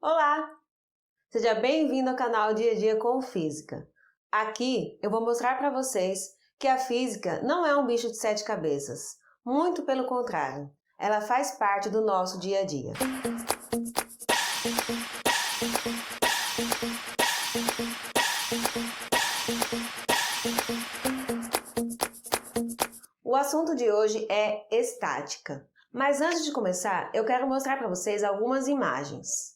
Olá! Seja bem-vindo ao canal Dia a Dia com Física. Aqui eu vou mostrar para vocês que a física não é um bicho de 7 cabeças. Muito pelo contrário, ela faz parte do nosso dia a dia. O assunto de hoje é estática. Mas antes de começar, eu quero mostrar para vocês algumas imagens.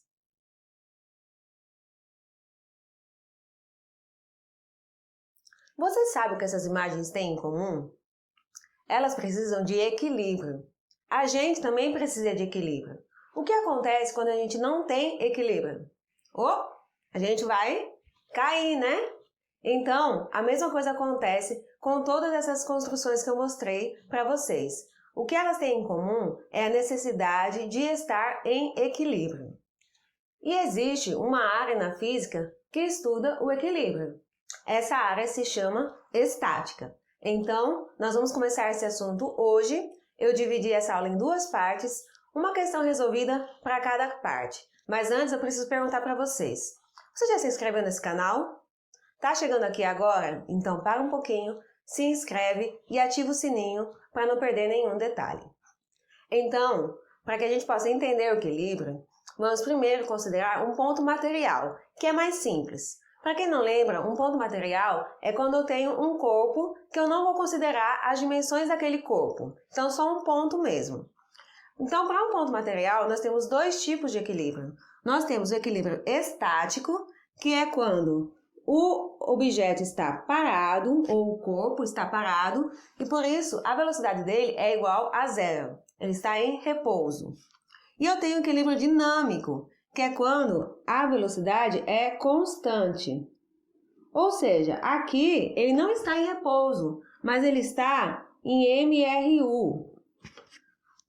Você sabe o que essas imagens têm em comum? Elas precisam de equilíbrio. A gente também precisa de equilíbrio. O que acontece quando a gente não tem equilíbrio? A gente vai cair, né? Então, a mesma coisa acontece com todas essas construções que eu mostrei para vocês. O que elas têm em comum é a necessidade de estar em equilíbrio. E existe uma área na física que estuda o equilíbrio. Essa área se chama estática. Então, nós vamos começar esse assunto hoje. Eu dividi essa aula em duas partes, uma questão resolvida para cada parte. Mas antes eu preciso perguntar para vocês. Você já se inscreveu nesse canal? Tá chegando aqui agora? Então para um pouquinho, se inscreve e ativa o sininho para não perder nenhum detalhe. Então, para que a gente possa entender o equilíbrio, vamos primeiro considerar um ponto material, que é mais simples. Para quem não lembra, um ponto material é quando eu tenho um corpo que eu não vou considerar as dimensões daquele corpo. Então, só um ponto mesmo. Então, para um ponto material, nós temos dois tipos de equilíbrio. Nós temos o equilíbrio estático, que é quando o objeto está parado, ou o corpo está parado, e por isso a velocidade dele é igual a zero. Ele está em repouso. E eu tenho o equilíbrio dinâmico, que é quando a velocidade é constante. Ou seja, aqui ele não está em repouso, mas ele está em MRU,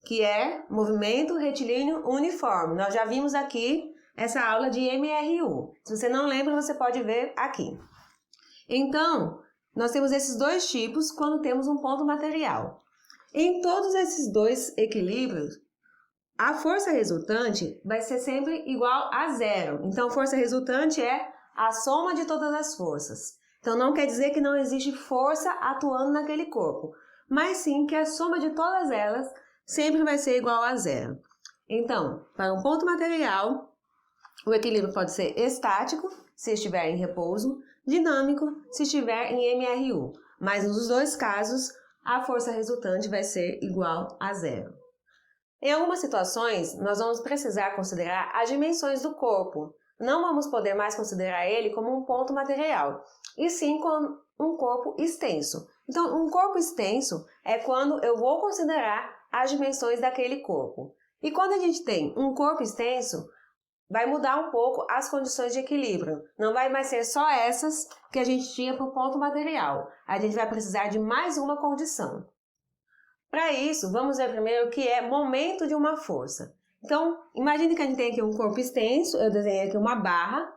que é movimento retilíneo uniforme. Nós já vimos aqui essa aula de MRU. Se você não lembra, você pode ver aqui. Então, nós temos esses dois tipos quando temos um ponto material. Em todos esses dois equilíbrios, a força resultante vai ser sempre igual a zero. Então, força resultante é a soma de todas as forças. Então, não quer dizer que não existe força atuando naquele corpo, mas sim que a soma de todas elas sempre vai ser igual a zero. Então, para um ponto material, o equilíbrio pode ser estático, se estiver em repouso, dinâmico, se estiver em MRU. Mas nos dois casos, a força resultante vai ser igual a zero. Em algumas situações, nós vamos precisar considerar as dimensões do corpo. Não vamos poder mais considerar ele como um ponto material, e sim como um corpo extenso. Então, um corpo extenso é quando eu vou considerar as dimensões daquele corpo. E quando a gente tem um corpo extenso, vai mudar um pouco as condições de equilíbrio. Não vai mais ser só essas que a gente tinha para o ponto material. A gente vai precisar de mais uma condição. Para isso, vamos ver primeiro o que é momento de uma força. Então, imagine que a gente tem aqui um corpo extenso, eu desenhei aqui uma barra,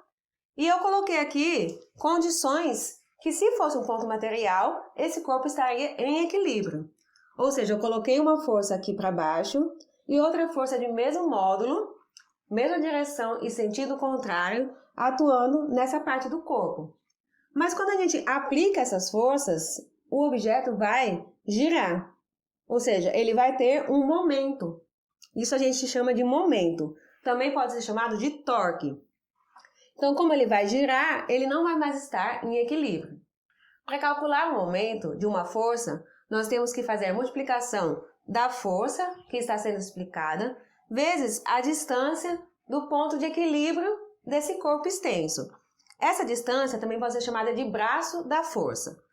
e eu coloquei aqui condições que, se fosse um ponto material, esse corpo estaria em equilíbrio. Ou seja, eu coloquei uma força aqui para baixo e outra força de mesmo módulo, mesma direção e sentido contrário, atuando nessa parte do corpo. Mas quando a gente aplica essas forças, o objeto vai girar. Ou seja, ele vai ter um momento. Isso a gente chama de momento. Também pode ser chamado de torque. Então, como ele vai girar, ele não vai mais estar em equilíbrio. Para calcular o momento de uma força, nós temos que fazer a multiplicação da força que está sendo explicada, vezes a distância do ponto de equilíbrio desse corpo extenso. Essa distância também pode ser chamada de braço da força.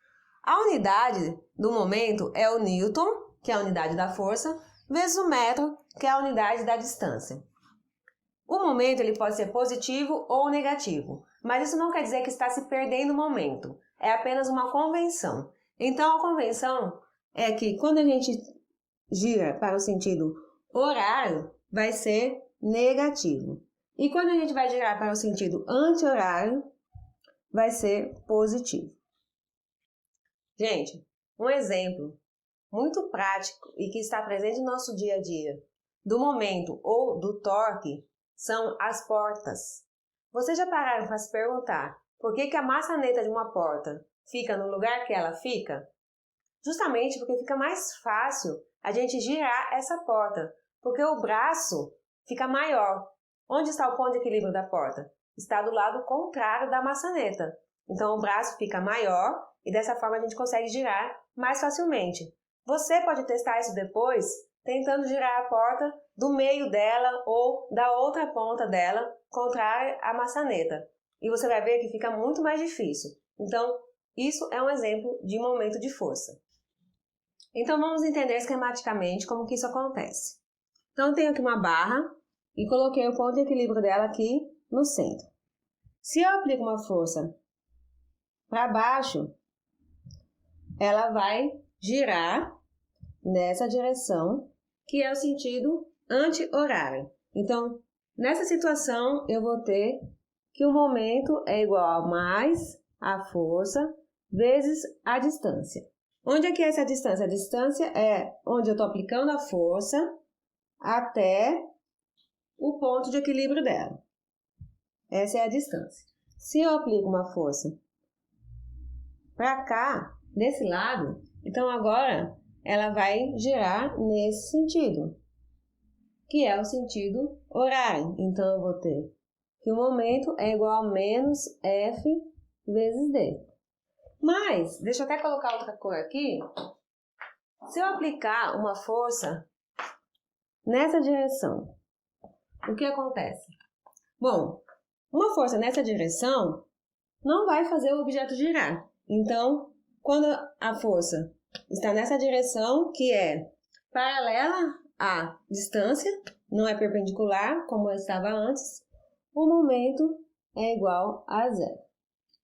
A unidade do momento é o Newton, que é a unidade da força, vezes o metro, que é a unidade da distância. O momento ele pode ser positivo ou negativo, mas isso não quer dizer que está se perdendo o momento. É apenas uma convenção. Então, a convenção é que quando a gente gira para o sentido horário, vai ser negativo. E quando a gente vai girar para o sentido anti-horário, vai ser positivo. Gente, um exemplo muito prático e que está presente no nosso dia a dia do momento ou do torque são as portas. Vocês já pararam para se perguntar por que a maçaneta de uma porta fica no lugar que ela fica? Justamente porque fica mais fácil a gente girar essa porta, porque o braço fica maior. Onde está o ponto de equilíbrio da porta? Está do lado contrário da maçaneta. Então o braço fica maior e dessa forma a gente consegue girar mais facilmente. Você pode testar isso depois, tentando girar a porta do meio dela ou da outra ponta dela, contrária à maçaneta. E você vai ver que fica muito mais difícil. Então, isso é um exemplo de momento de força. Então, vamos entender esquematicamente como que isso acontece. Então, eu tenho aqui uma barra e coloquei o ponto de equilíbrio dela aqui no centro. Se eu aplico uma força para baixo, ela vai girar nessa direção, que é o sentido anti-horário. Então, nessa situação, eu vou ter que o momento é igual a mais a força vezes a distância. Onde é que é essa distância? A distância é onde eu estou aplicando a força até o ponto de equilíbrio dela. Essa é a distância. Se eu aplico uma força para cá, desse lado, então agora ela vai girar nesse sentido, que é o sentido horário. Então, eu vou ter que o momento é igual a menos F vezes D. Mas, deixa eu até colocar outra cor aqui. Se eu aplicar uma força nessa direção, o que acontece? Bom, uma força nessa direção não vai fazer o objeto girar. Então, quando a força está nessa direção, que é paralela à distância, não é perpendicular, como eu estava antes, o momento é igual a zero.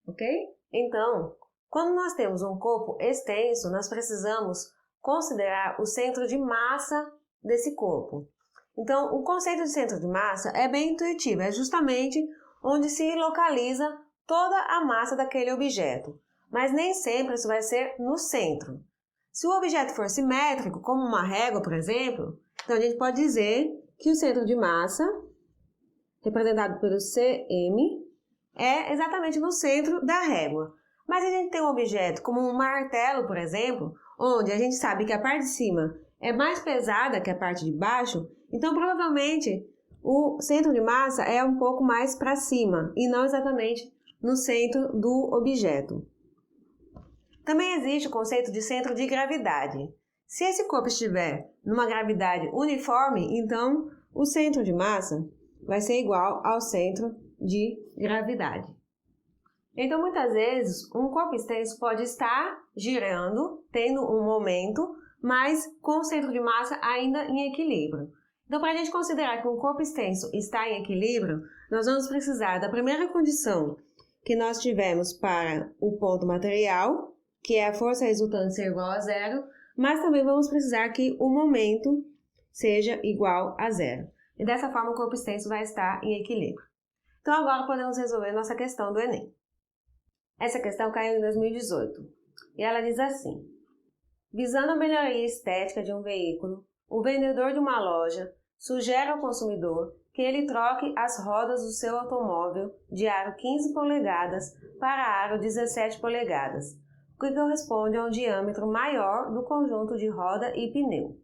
Ok? Então, quando nós temos um corpo extenso, nós precisamos considerar o centro de massa desse corpo. Então, o conceito de centro de massa é bem intuitivo, é justamente onde se localiza toda a massa daquele objeto. Mas nem sempre isso vai ser no centro. Se o objeto for simétrico, como uma régua, por exemplo, então a gente pode dizer que o centro de massa, representado pelo CM, é exatamente no centro da régua. Mas a gente tem um objeto como um martelo, por exemplo, onde a gente sabe que a parte de cima é mais pesada que a parte de baixo, então provavelmente o centro de massa é um pouco mais para cima e não exatamente no centro do objeto. Também existe o conceito de centro de gravidade. Se esse corpo estiver numa gravidade uniforme, então o centro de massa vai ser igual ao centro de gravidade. Então, muitas vezes, um corpo extenso pode estar girando, tendo um momento, mas com o centro de massa ainda em equilíbrio. Então, para a gente considerar que um corpo extenso está em equilíbrio, nós vamos precisar da primeira condição que nós tivemos para o ponto material, que é a força resultante ser igual a zero, mas também vamos precisar que o momento seja igual a zero. E dessa forma, o corpo extenso vai estar em equilíbrio. Então, agora podemos resolver nossa questão do Enem. Essa questão caiu em 2018 e ela diz assim: visando a melhoria estética de um veículo, o vendedor de uma loja sugere ao consumidor que ele troque as rodas do seu automóvel de aro 15 polegadas para aro 17 polegadas, o que corresponde a um diâmetro maior do conjunto de roda e pneu.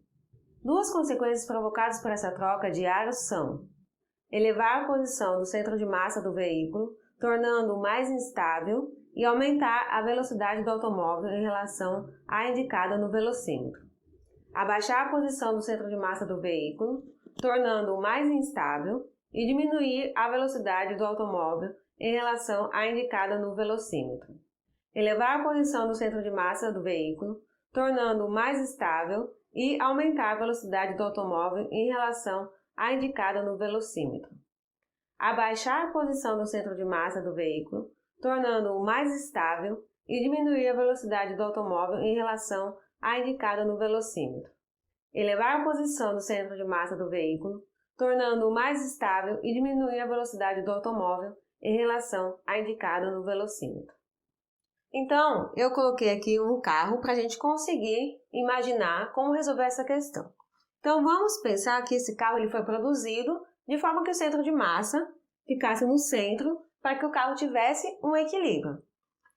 Duas consequências provocadas por essa troca de aros são: elevar a posição do centro de massa do veículo, tornando-o mais instável, e aumentar a velocidade do automóvel em relação à indicada no velocímetro. Abaixar a posição do centro de massa do veículo, tornando-o mais instável, e diminuir a velocidade do automóvel em relação à indicada no velocímetro. Elevar a posição do centro de massa do veículo, tornando-o mais estável, e aumentar a velocidade do automóvel em relação à indicada no velocímetro. Abaixar a posição do centro de massa do veículo, tornando-o mais estável, e diminuir a velocidade do automóvel em relação à indicada no velocímetro. Elevar a posição do centro de massa do veículo, tornando-o mais estável e diminuir a velocidade do automóvel em relação à indicada no velocímetro. Então, eu coloquei aqui um carro para a gente conseguir imaginar como resolver essa questão. Então, vamos pensar que esse carro ele foi produzido de forma que o centro de massa ficasse no centro para que o carro tivesse um equilíbrio.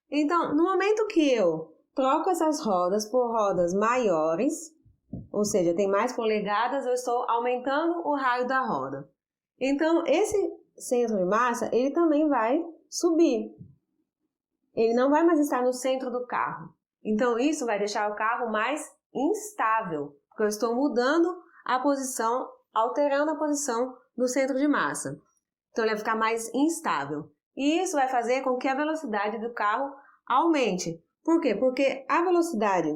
Então, no momento que eu troco essas rodas por rodas maiores, ou seja, tem mais polegadas, eu estou aumentando o raio da roda. Então, esse centro de massa, ele também vai subir. Ele não vai mais estar no centro do carro. Então, isso vai deixar o carro mais instável, porque eu estou mudando a posição, alterando a posição do centro de massa. Então, ele vai ficar mais instável. E isso vai fazer com que a velocidade do carro aumente. Por quê? Porque a velocidade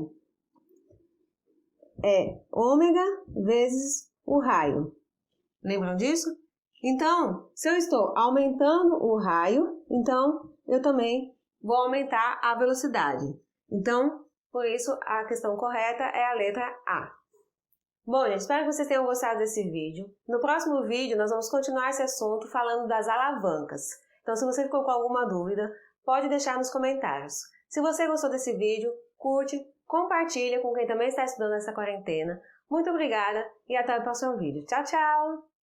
é ômega vezes o raio. Lembram disso? Então, se eu estou aumentando o raio, então eu também vou aumentar a velocidade. Então, por isso, a questão correta é a letra A. Bom, gente, espero que vocês tenham gostado desse vídeo. No próximo vídeo, nós vamos continuar esse assunto falando das alavancas. Então, se você ficou com alguma dúvida, pode deixar nos comentários. Se você gostou desse vídeo, curte, compartilha com quem também está estudando essa quarentena. Muito obrigada e até o próximo vídeo. Tchau, tchau!